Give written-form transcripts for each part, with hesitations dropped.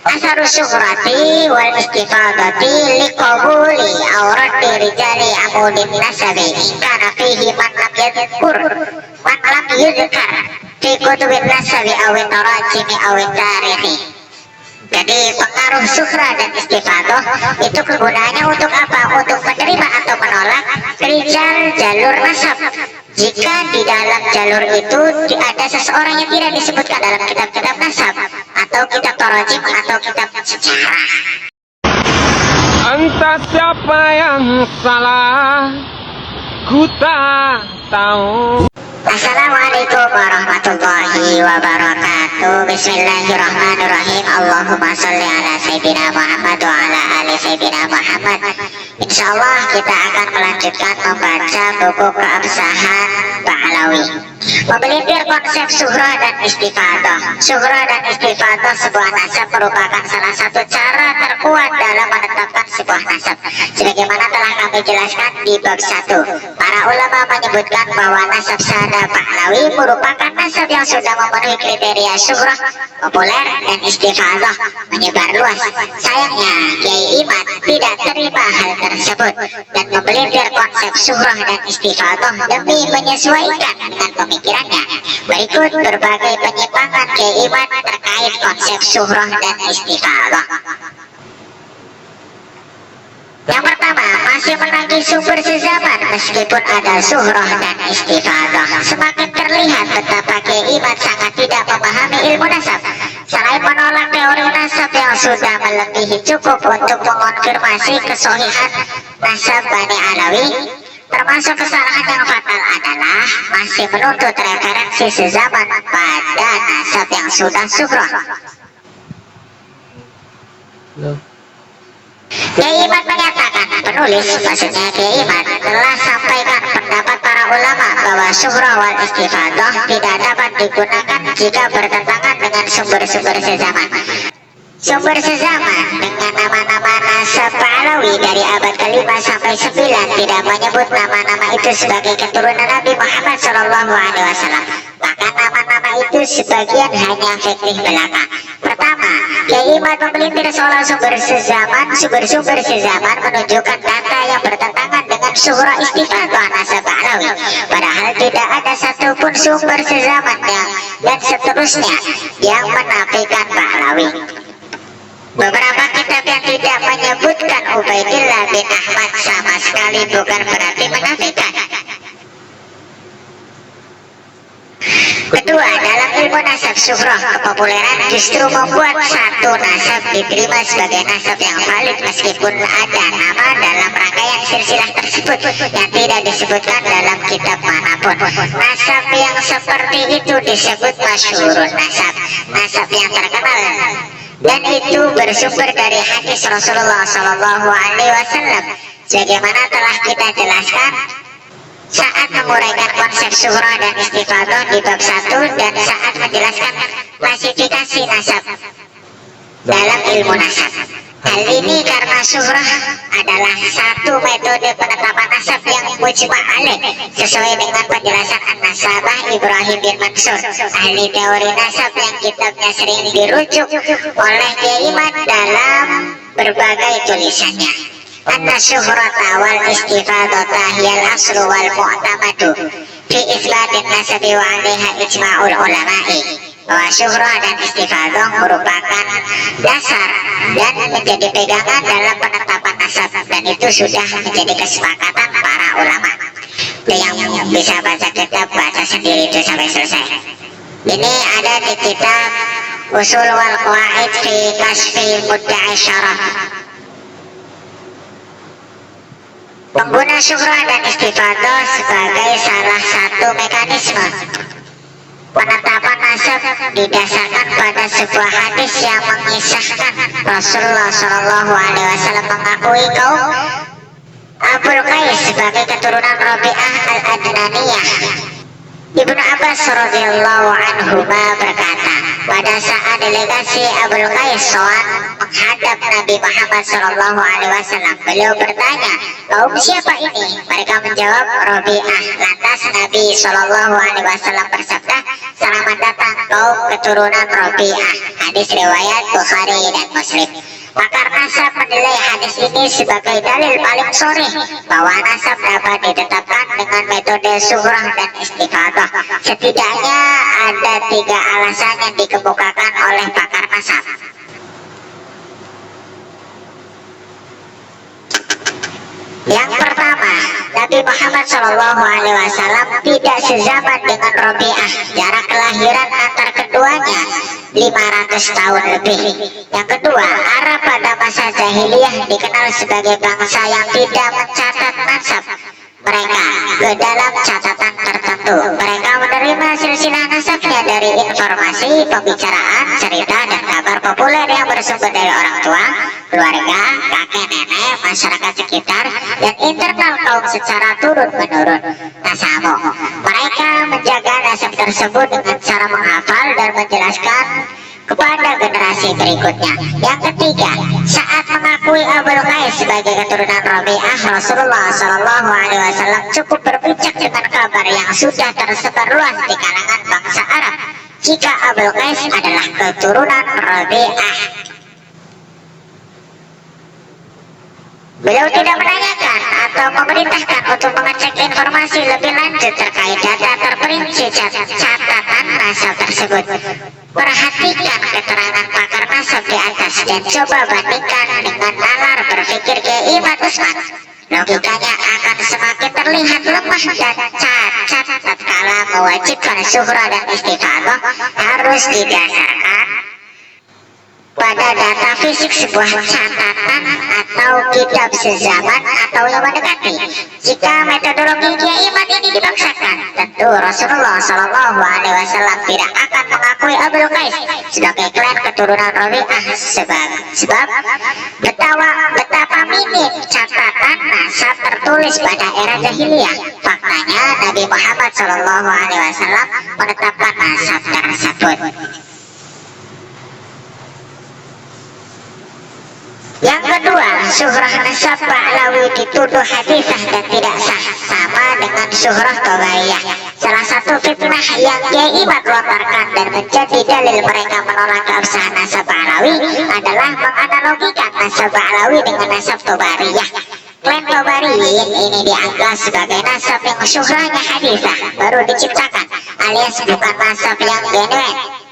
Asarus syuhrati wal istifadati liqabuli awrati rijali amudin nasabi karena fihi man lam yudhkar fi kutubin nasabi awin tarajimi awin tarihi. Jadi pengaruh syuhra dan istifadah itu kegunaannya untuk apa? Untuk menerima atau menolak rijal jalur nasab. Jika di dalam jalur itu ada seseorang yang tidak disebutkan dalam kitab-kitab nasab atau kitab tarajim atau kitab sejarah. Entah siapa yang salah, ku tak tahu. Assalamualaikum warahmatullahi wabarakatuh. Bismillahirrahmanirrahim. Allahumma salli ala Sayyidina Muhammad wa ala ali Sayyidina Muhammad. Insyaallah kita akan melanjutkan membaca buku keabsahan Ba'alawi. Memelintir konsep syuhra dan istifadah. Syuhra dan istifadah sebuah nasab merupakan salah satu cara terkuat dalam menetapkan sebuah nasab. Sebagaimana telah kami jelaskan di bab 1. Para ulama menyebutkan bahwa nasab Sada Ba'alawi merupakan nasab yang sudah memenuhi kriteria syuhrah, populer, dan istifadah, menyebar luas. Sayangnya Kiai Iman tidak terima hal tersebut dan memelintir konsep syuhrah dan istifadah demi menyesuaikan dengan pemikirannya. Berikut berbagai penyimpangan Kiai Iman terkait konsep syuhrah dan istifadah. Yang pertama, masih menagih sumber sezaman meskipun ada syuhrah dan istifadah. Semakin terlihat betapa Kiai Iman sangat tidak memahami ilmu nasab. Selain menolak teori nasab yang sudah melebihi cukup untuk mengonfirmasi kesohihan nasab Bani Alawi, termasuk kesalahan yang fatal adalah masih menuntut referensi sezaman pada nasab yang sudah syuhrah. Kiai Iman menyatakan, penulis maksudnya Kiai Iman telah sampaikan pendapat para ulama bahwa syuhrah wal istifadah tidak dapat digunakan jika bertentangan dengan sumber-sumber sezaman. Sumber sezaman dengan nama-nama nasab Ba'alawi dari abad ke-5 sampai 9 tidak menyebut nama-nama itu sebagai keturunan Nabi Muhammad SAW. Bahkan nama-nama itu sebagian hanya fikih belaka. Pertama, Kiai Iman memelintir soal sumber sumber sezaman menunjukkan data yang bertentangan dengan syuhrah istifadah nasab Ba'alawi. Padahal tidak ada satupun sumber sezamannya dan seterusnya yang menafikan Ba'alawi. Beberapa kitab yang tidak menyebutkan Ubaidillah bin Ahmad sama sekali bukan berarti menafikan. Kedua, dalam ilmu nasab syuhrah, kepopuleran justru membuat satu nasab diterima sebagai nasab yang valid meskipun ada nama dalam rangkaian silsilah tersebut yang tidak disebutkan dalam kitab manapun. Nasab yang seperti itu disebut masyhurun nasab, nasab yang terkenal, dan itu bersumber dari hadis Rasulullah SAW. Sebagaimana telah kita jelaskan saat menguraikan konsep syuhrah dan istifadah di bab 1 dan saat menjelaskan klasifikasi nasab dalam ilmu nasab. Hal ini karena syuhrah adalah satu metode penetapan nasab yang mujma' alaih sesuai dengan penjelasan An-Nasabah Ibrahim bin Mansur, ahli teori nasab yang kitabnya sering dirujuk oleh Kiai Iman dalam berbagai tulisannya. Anna syuhrata wal istifadata hiyal aslu wal mu'tamadu fi isbatin nasabi wa alaiha ijma'ul ulama'i, bahwa syuhrah dan istifadah merupakan dasar dan menjadi pegangan dalam penetapan nasab, dan itu sudah menjadi kesepakatan para ulama. Itu yang bisa baca kitab, baca sendiri itu sampai selesai. Ini ada di kitab Usul wal Qawaid fi Kashfi Mudda'i Syarah. Pengguna syuhrah dan istifadah sebagai salah satu mekanisme penetapan nasab didasarkan pada sebuah hadis yang mengisahkan Rasulullah SAW mengakui kaum Abul Qais sebagai keturunan Rabi'ah al-Adnaniyah Ibnu Abbas radhiyallahu anhuma berkata, pada saat delegasi Abul Qais sowan menghadap Nabi Muhammad sallallahu alaihi wasallam, beliau bertanya, kaum siapa ini? Mereka menjawab, Rabi'ah. Lantas Nabi sallallahu alaihi wasallam bersabda, selamat datang kaum keturunan Rabi'ah. Hadis riwayat Bukhari dan Muslim. Pakar nasab menilai hadis ini sebagai dalil paling sharih bahwa nasab dapat ditetapkan dengan metode syuhrah dan istifadah. Setidaknya ada 3 alasan yang dikemukakan oleh pakar nasab. Yang pertama, Nabi Muhammad SAW tidak sezaman dengan Rabi'ah. Jarak kelahiran antar keduanya 500 tahun lebih. Yang kedua, Arab pada masa jahiliyah dikenal sebagai bangsa yang tidak mencatat nasab mereka ke dalam catatan tertentu. Mereka menerima silsilah nasabnya dari informasi, pembicaraan, cerita, dan kabar populer yang bersumber dari orang tua, keluarga, kakek nenek, masyarakat sekitar, dan internal kaum secara turun-menurun. Nasamu, mereka menjaga nasab tersebut dengan cara menghafal dan menjelaskan kepada generasi berikutnya. Yang ketiga, saat mengakui Abul Qais sebagai keturunan Rabi'ah, Rasulullah SAW cukup berbincang dengan kabar yang sudah tersebar luas di kalangan bangsa Arab jika Abul Qais adalah keturunan Rabi'ah. Beliau tidak menanyakan atau memerintahkan untuk mengecek informasi lebih lanjut terkait data terperinci catatan nasab tersebut. Perhatikan keterangan pakar nasab di atas dan coba bandingkan dengan nalar berpikir Kiai Imad Utsman. Logikanya akan semakin terlihat lemah dan cacat tatkala mewajibkan syuhrah dan istifadah harus didasarkan pada data fisik sebuah catatan atau kitab sezaman atau yang mendekati. Jika metodologi Kiai Imad ini dipaksakan, tentu Rasulullah SAW tidak akan mengakui Abul Qais sebagai klan keturunan Rabi'ah sebab betapa minim catatan nasab tertulis pada era jahiliyah. Faktanya Nabi Muhammad SAW menetapkan nasab tersebut. Yang kedua, syuhrah nasab Ba'lawi dituduh hadisah dan tidak sah, sama dengan syuhrah Tabariyah. Salah satu fitnah yang Kiai Imad lontarkan dan menjadi dalil mereka menolak keabsahan nasab Ba'lawi adalah menganalogikan nasab Ba'lawi dengan nasab Tabariyah. Klan Tabariyin ini dianggap sebagai nasab yang syuhrahnya hadisah, baru diciptakan, alias bukan nasab yang genuine.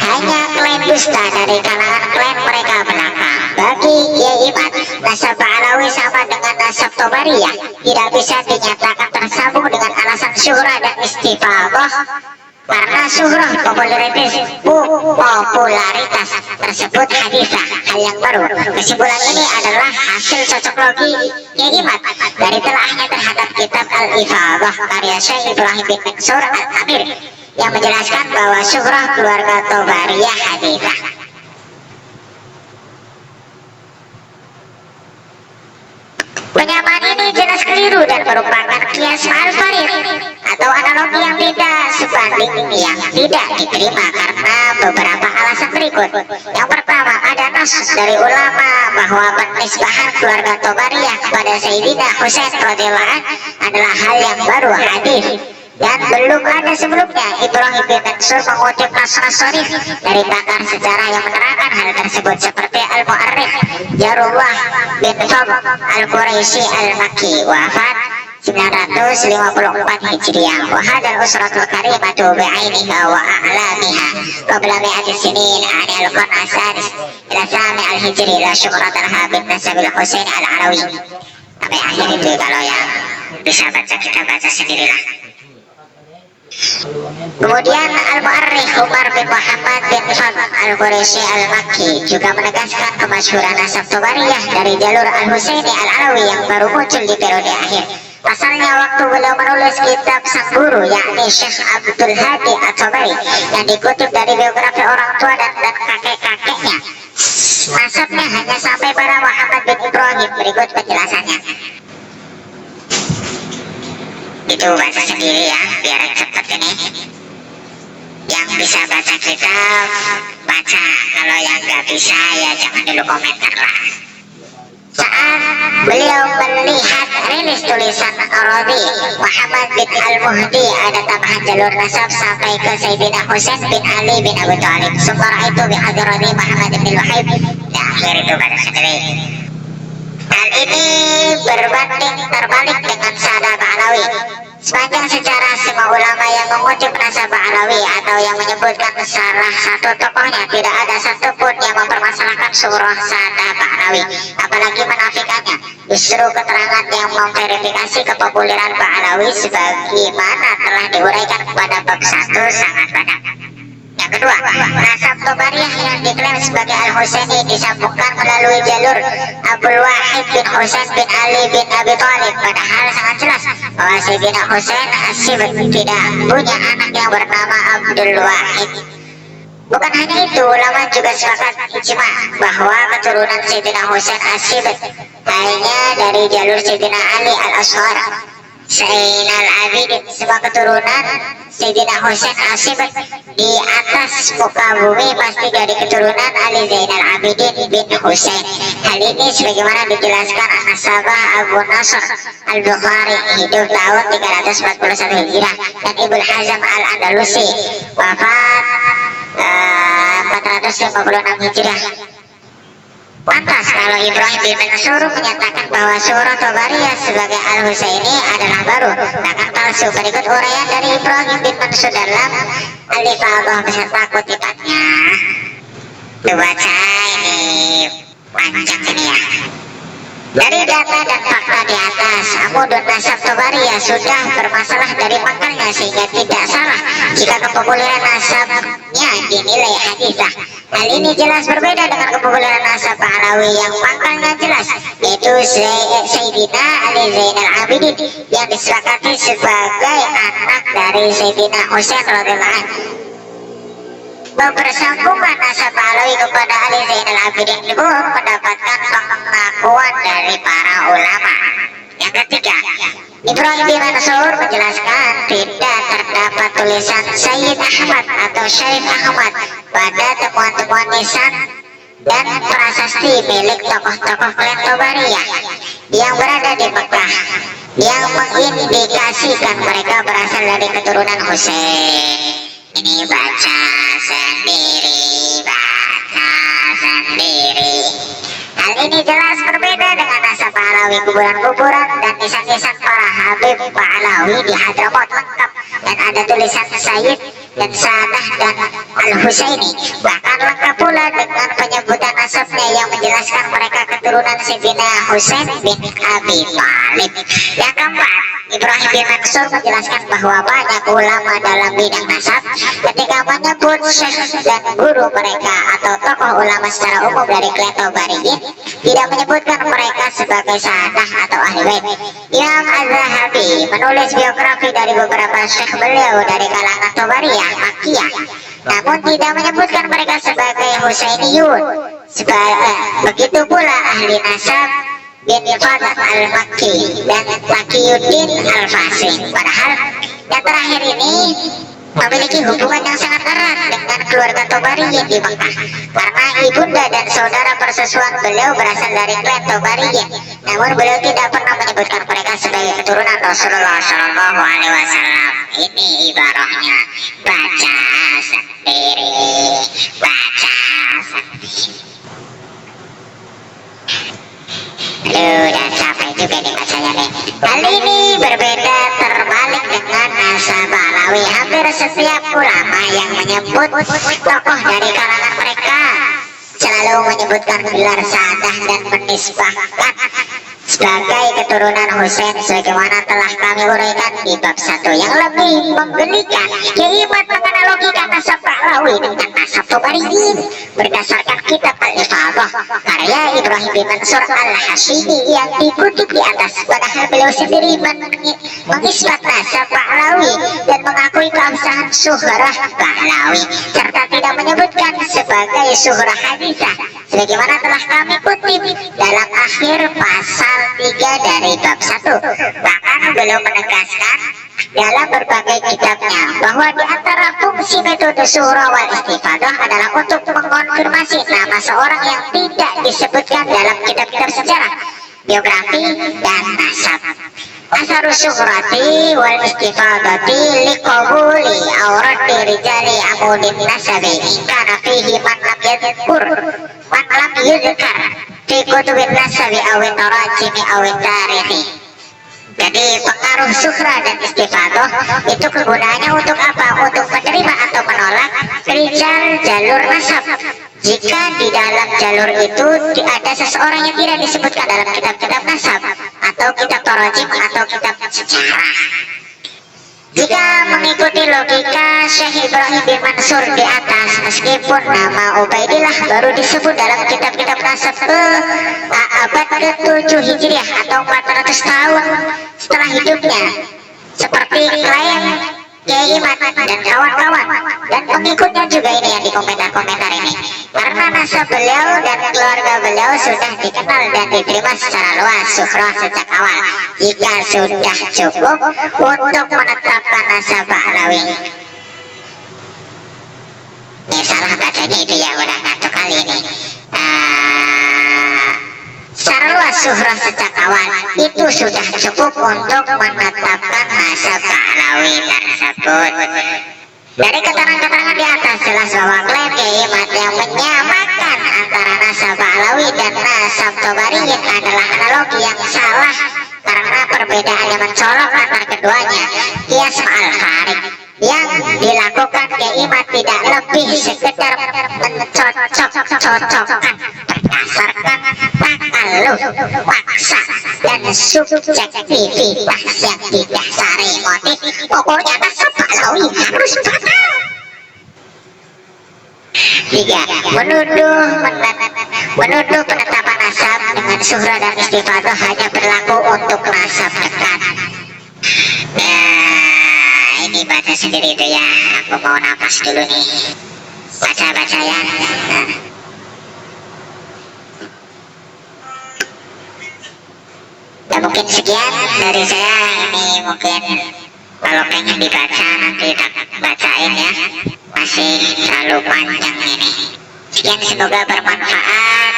Hanya klaim dusta dari kalangan klan mereka belakang. Bagi Kiai Imad, nasab Ba'lawi sama dengan nasab Tabariyah tidak bisa dinyatakan tersambung dengan alasan syuhrah dan istifadah, karena syuhrah popularitas tersebut hadisah, hal yang baru. Kesimpulan ini adalah hasil cocok logi Kiai Imad dari telahnya terhadap kitab Al-Ifadah karya Syekh Ibrahim bin Mansur Al-Amir yang menjelaskan bahwa syuhrah keluarga Tabariyah hadisah. Penyamaan ini jelas keliru dan merupakan kias al-farid atau analogi yang tidak sebanding yang tidak diterima karena beberapa alasan berikut. Yang pertama, ada nas dari ulama bahwa penisbahan keluarga Tabariyah kepada Sayyidina Husain radhiyallahu anhu adalah hal yang baru hadis dan belum ada sebelumnya. Ibrahim bin Mansur mengutip nas-nas sharih dari pakar sejarah yang menerangkan hal tersebut seperti Al-Mu'arrikh Jarullah bin Fadl Al-Quraisy Al-Makki wafat 954 Hijriah. Wa hadal usratul karimatu bi'ainiha wa a'lamiha qabla mi'ati sinin ani al-qarn as-sadis ila sami al-hijri la syukratan habib nasabil Husain al-Alawi. Sampai akhir itu, kalau yang bisa baca kita baca sendirilah. Kemudian Al-Mu'arrikh Umar bin Muhammad bin Fadl Al-Quraisy Al-Makki juga menegaskan kemasyhuran nasab Tabariyah dari jalur Al-Husaini Al-Alawi yang baru muncul di periode akhir. Pasalnya waktu beliau menulis kitab sang guru yakni Syekh Abdul Hadi At-Tabari yang dikutip dari biografi orang tua dan kakek-kakeknya, nasabnya hanya sampai pada Muhammad bin Ibrahim. Berikut penjelasannya. Itu baca sendiri ya, biar yang cepet ini. Yang bisa baca kitab baca, kalau yang nggak bisa ya jangan dulu komentar lah. Saat beliau melihat rilis tulisan Aradi Muhammad bin Al-Muhdi, ada tambahan jalur nasab sampai ke Sayyidina Husain bin Ali bin Abi Thalib. Sumber itu bi Hadrati Muhammad bin Wahib. Nah, akhir itu baru sendiri. Hal ini berbanding terbalik dengan Sadaq Alawi. Sepanjang sejarah, semua ulama yang mengutip nasab Alawi atau yang menyebutkan salah satu tokohnya, tidak ada satupun yang mempermasalahkan surah Sadaq Alawi, apalagi menafikannya. Justru keterangan yang memverifikasi kepopuleran Pak Alawi sebagaimana telah diuraikan pada bab 1 sangat banyak. Yang kedua, nasab Tobariyah yang diklaim sebagai Al-Husaini disambungkan melalui jalur Abdul Wahid bin Husain bin Ali bin Abi Thalib, padahal sangat jelas bahwa Sayyidina Husain As-Sibit tidak punya anak yang bernama Abdul Wahid. Bukan hanya itu, ulama juga sepakat ijma bahwa keturunan Sayyidina Husain As-Sibit hanya dari jalur Sayyidina Ali Al-Ashar Zainal Abidin. Semua keturunan Sayyidina Husain As-Sibit di atas muka bumi pasti dari keturunan Ali Zainal Abidin bin Husain. Hal ini sebagaimana dijelaskan An-Nasabah Abu Nasr Al-Bukhari, hidup tahun 341 Hijriah, dan Ibnu Hazm Al-Andalusi wafat 456 Hijriah. Pantas kalau Ibrahim bin Mansur menyatakan bahwa surah Tobariyah sebagai Al-Husaini adalah baru, bahkan palsu. Berikut uraian dari Ibrahim bin Mansur dalam Al-Ifadah beserta kutipannya. Dibaca ini panjang ini ya. Dari data dan fakta di atas, Amudun Nasab Tobariyah sudah bermasalah dari pangkalnya, sehingga tidak salah jika kepopuleran nasabnya dinilai hadithah. Hal ini jelas berbeda dengan kepopuleran nasab Alawi yang pangkalnya jelas, yaitu Sayyidina Ali Zainal Abidin yang disepakati sebagai anak dari Sayyidina Husain radhiyallahu anhu. Bersambungan nasab Alawi kepada Ali Zainal Abidin pun mendapatkan pengakuan dari para ulama. Yang ketiga, Ibrahim bin Mansur menjelaskan tidak terdapat tulisan Sayyid Ahmad atau Syarif Ahmad pada temuan-temuan nisan dan prasasti milik tokoh-tokoh klan Tobariyah yang berada di Mekah yang mengindikasikan mereka berasal dari keturunan Husain. Ini baca sendiri, baca sendiri. Hal ini jelas berbeda dengan nasab Alawi. Kuburan-kuburan dan nisan-nisan para Habib Alawi di Hadramaut lengkap, dan ada tulisan Sayyid dan Sadah dan Al-Husaini. Bahkan lengkap pula dengan penyebutan nasabnya yang menjelaskan mereka keturunan Sayyidina Husain bin Abi Thalib. Yang keempat, Ibrahim bin Mansur menjelaskan bahwa banyak ulama dalam bidang nasab ketika menyebut syekh dan guru mereka atau tokoh ulama secara umum dari klan Tobariyin tidak menyebutkan mereka sebagai sahadah atau ahli bait. Imam Az-Zahabi menulis biografi dari beberapa syekh beliau dari kalangan Tobariyah Makkiyah, namun tidak menyebutkan mereka sebagai Husainiyun. Begitu pula ahli nasab bin Fadat Al-Makki dan Taqiyuddin Al-Fasih. Padahal yang terakhir ini memiliki hubungan yang sangat erat dengan keluarga Tobariyin di Mekah, karena ibunda dan saudara persusuan beliau berasal dari klan Tobariyin. Namun beliau tidak pernah menyebutkan mereka sebagai keturunan Rasulullah SAW. Ini ibarahnya, baca sendiri, baca sendiri. Udah capek juga nih bacanya nih. Hal ini berbeda terbalik dengan nasab Alawi. Hampir setiap ulama yang menyebut tokoh dari kalangan mereka selalu menyebutkan gelar sadah dan menisbahkan sebagai keturunan Husain, sebagaimana telah kami uraikan di bab 1. Yang lebih menggelikan, Kiaimat menganalogikan nasab Alawi dengan nasab Tobariyin berdasarkan kitab Al-Ifadah karya Ibrahim bin Mansur Al-Hashimi yang dikutip di atas. Padahal beliau sendiri mengisbat nasab Alawi dan mengakui keabsahan Suhrah Pahlawi serta tidak menyebutkan sebagai Suhrah Hadithah sebagaimana telah kami kutip dalam akhir pasal 3 dari bab 1. Bahkan beliau menegaskan dalam berbagai kitabnya bahwa di antara fungsi metode syuhra wal istifadah adalah untuk mengonfirmasi nama seorang yang tidak disebutkan dalam kitab-kitab sejarah, biografi, dan nasab. Asarus syuhrati wal istifadati liqabuli awrati rijali amudin nasabi kana fihi man lam yudhkar fi kutubin nasabi awin tarajimi awin tarihi. Jadi pengaruh syuhra dan istifadah itu kegunaannya untuk apa? Untuk menerima atau menolak rijal jalur nasab. Jika di dalam jalur itu ada seseorang yang tidak disebutkan dalam kitab-kitab nasab atau kitab tarajim atau kitab sejarah. Jika mengikuti logika Syekh Ibrahim bin Mansur di atas, meskipun nama Ubaidillah baru disebut dalam kitab-kitab nasab ke abad ke-7 Hijriah atau 400 tahun setelah hidupnya, seperti klaim Kiai Imad dan kawan-kawan dan pengikutnya juga ini yang di komentar-komentar ini, karena nasab beliau dan keluarga beliau sudah dikenal dan diterima secara luas syuhra sejak awal. Jika sudah cukup untuk menetapkan nasab Ba'lawi. Ini salah bacanya itu ya, udah ngantuk kali ini. Secara luas syuhra sejak awal itu sudah cukup untuk menetapkan nasab Ba'lawi tersebut. Dari keterangan-keterangan di atas jelas bahwa klaim Kiai Imad yang menyamakan antara nasab Ba'lawi dan nasab Tobariyin adalah analogi yang salah, karena perbedaan yang mencolok antara keduanya kias ma'al kharik yang dilakukan Kiai Imad tidak lebih sekedar mencocok-cocokkan berdasarkan takaluf, paksa, dan subjektivitas yang didasari motif. Pokoknya nasab Ba'lawi harus batal. 3. Menuduh penetapan nasab dengan syuhra dan istifadah hanya berlaku untuk nasab dekat. Nah, ini baca sendiri itu ya. Aku mau nafas dulu nih. Baca ya. Ya mungkin sekian dari saya. Ini mungkin kalau pengen dibaca nanti tak bacain ya. Masih terlalu panjang ini. Sekian, semoga bermanfaat.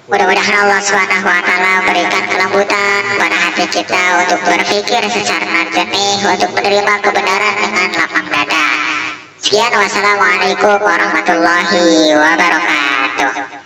Mudah-mudahan Allah SWT berikan kelembutan pada hati kita untuk berpikir secara jernih, untuk menerima kebenaran dengan lapang dada. Sekian, wassalamualaikum warahmatullahi wabarakatuh.